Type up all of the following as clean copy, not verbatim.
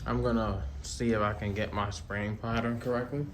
I'm gonna see if I can get my spraying pattern correctly.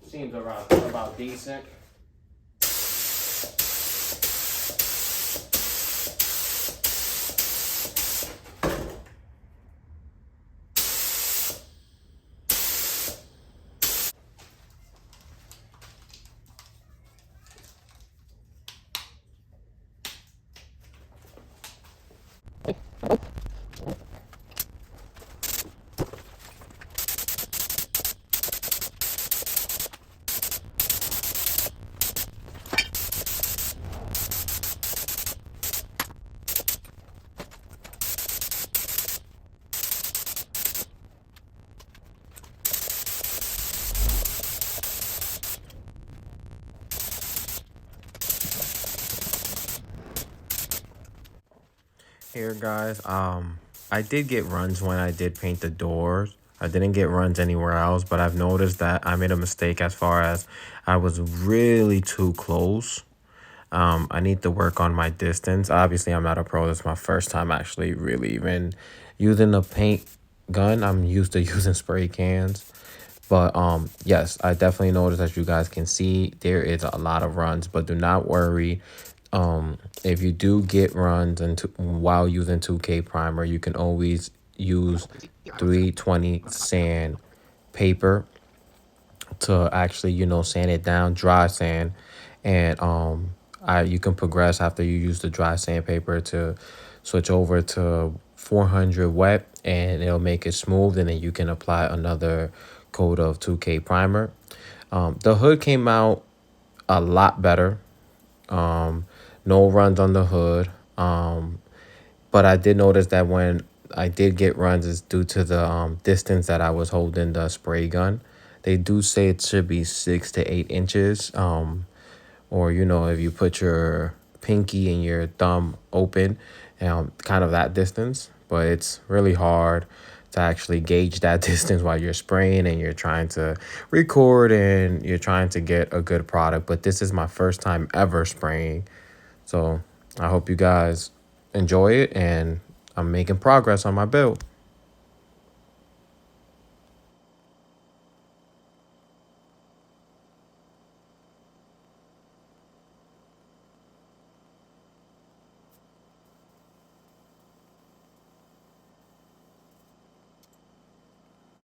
Seems about decent. Here guys, I did get runs when I did paint the doors. I didn't get runs anywhere else, but I've noticed that I made a mistake as far as I was really too close. I need to work on my distance. Obviously, I'm not a pro. This is my first time actually really even using a paint gun. I'm used to using spray cans. But yes, I definitely noticed, as you guys can see, there is a lot of runs, but do not worry. If you do get runs while using 2K primer, you can always use 320 sand paper to actually, you know, sand it down, dry sand. And you can progress after you use the dry sandpaper to switch over to 400 wet, and it'll make it smooth, and then you can apply another coat of 2K primer. The hood came out a lot better. No runs on the hood. But I did notice that when I did get runs, it's due to the distance that I was holding the spray gun. They do say it should be 6 to 8 inches. Or, you know, if you put your pinky and your thumb open, kind of that distance. But it's really hard to actually gauge that distance while you're spraying and you're trying to record and you're trying to get a good product. But this is my first time ever spraying. So I hope you guys enjoy it, and I'm making progress on my build.